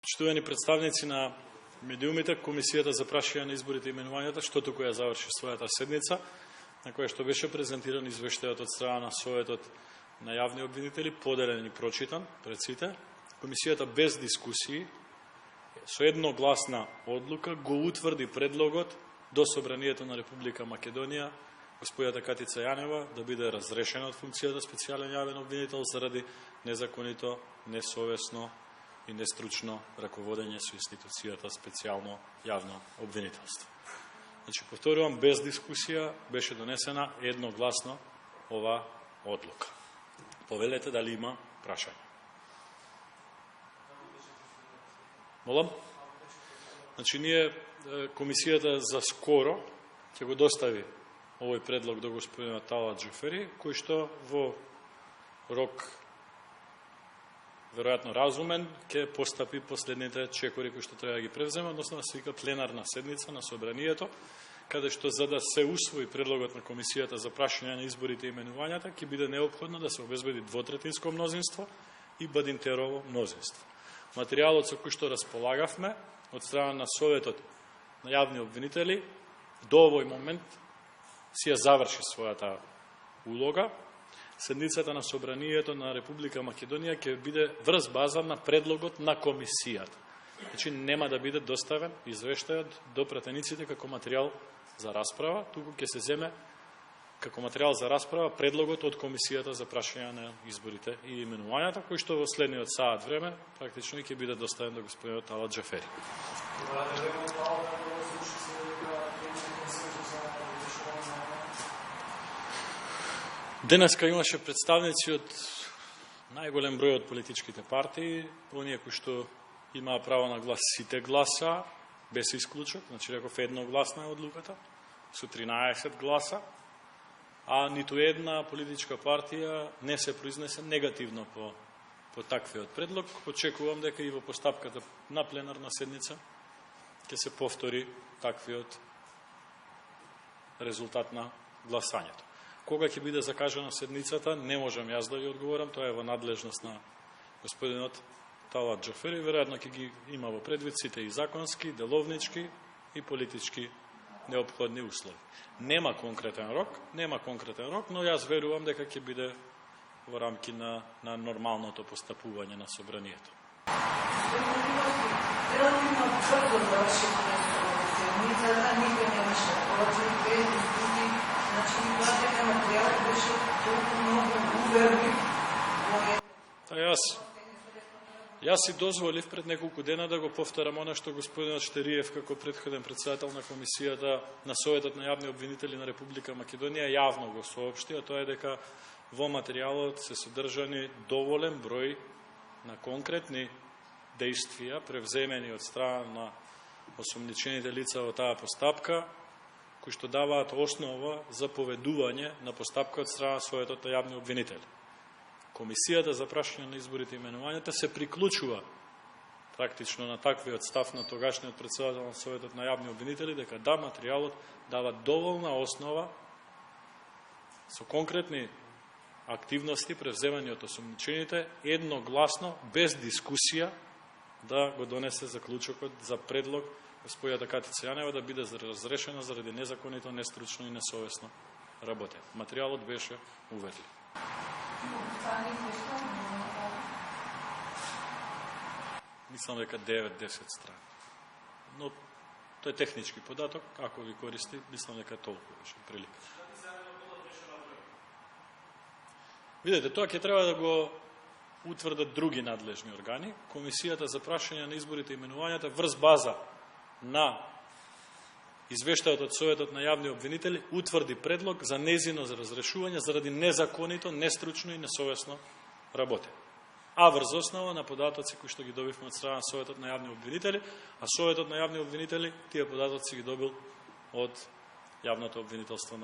Почитувани представници на медиумите, Комисијата за прашања на изборите и именувањата, што туку ја заврши својата седница, на која што беше презентиран извештајот од страна на Советот на јавни обвинители, поделен и прочитан пред сите. Комисијата без дискусии, со едногласна одлука, го утврди предлогот до Собранието на Република Македонија, господјата Катица Јанева, да биде разрешена од функцијата специјален јавен обвинител заради незаконито, несовесно и нестручно раководење со институцијата специјално јавно обвинителство. Значи, повторувам, без дискусија беше донесена едногласно ова одлука. Повелете дали има прашање. Молам? Значи, ние, Комисијата за скоро ќе го достави овој предлог до господинот Талат Џафери, кој што во рок веројатно разумен ќе постапи последните чекори кои што треба да ги превземе, односно да се вика пленарна седница на Собранието, каде што за да се усвои предлогот на Комисијата за прашање на изборите и именувањата, ќе биде неопходно да се обезбеди двотретинско мнозинство и бадинтерово мнозинство. Материјалот со кој што располагавме од страна на Советот на јавни обвинители до овој момент си ја заврши својата улога. Седницата на Собранието на Република Македонија ќе биде врз база на предлогот на Комисијата. Значи, нема да биде доставен извештајот до пратениците како материјал за расправа, туку ќе се земе како материјал за расправа предлогот од Комисијата за прашање на изборите и именувањата, кој што во следниот саат време практично ќе биде доставен до господинот Талат Џафери. Денеска имаше представници од најголем број од политичките партии, оние кои што имаа право на глас, сите гласа, без исклучок, значи реков едногласна е одлуката, со 13 гласа, а ниту една политичка партија не се произнесе негативно по таквиот предлог. Очекувам дека и во постапката на пленарна седница ќе се повтори таквиот резултат на гласањето. Кога ќе биде закажана седницата, не можам јас да ви одговорам, тоа е во надлежност на господинот Талат Џафери, веројатно ќе ги има во предвид сите и законски, деловнички и политички неопходни услови. Нема конкретен рок, но јас верувам дека ќе биде во рамки на нормалното постапување на Собранието. Јас си дозволив пред неколку дена да го повторам она што господинот Штериев како претходен председател на Комисијата на Советот на јавни обвинители на Република Македонија јавно го соопшти, а тоа е дека во материјалот се содржани доволен број на конкретни дејствија превземени од страна на осомничените лица во таа постапка, кои што даваат основа за поведување на постапка од страна на Советот на јавни обвинители. Комисијата за прашање на изборите и именувањата се приклучува практично на таквиот став на тогашниот председател на Советот на јавни обвинители, дека да, материјалот дава доволна основа со конкретни активности превземани од осомничените едногласно, без дискусија, да го донесе заклучокот за предлог господјата Катица Јанева да биде разрешена заради незаконито, нестручно и несовесно работење. Материјалот беше уверлив. Мислам дека 9-10 страни. Но тој е технички податок, ако ви користи, мислам дека толку беше прилика. Видете, тоа ќе треба да го утврдат други надлежни органи. Комисијата за прашање на изборите и именувањата врз база на извештајот од Советот на јавни обвинители утврди предлог за незино за разрешување заради незаконито, нестручно и несовесно работење. А врз основа на податоци кои што ги добивме од страна на Советот на јавни обвинители, а Советот на јавни обвинители тие податоци ги добил од јавното обвинителство на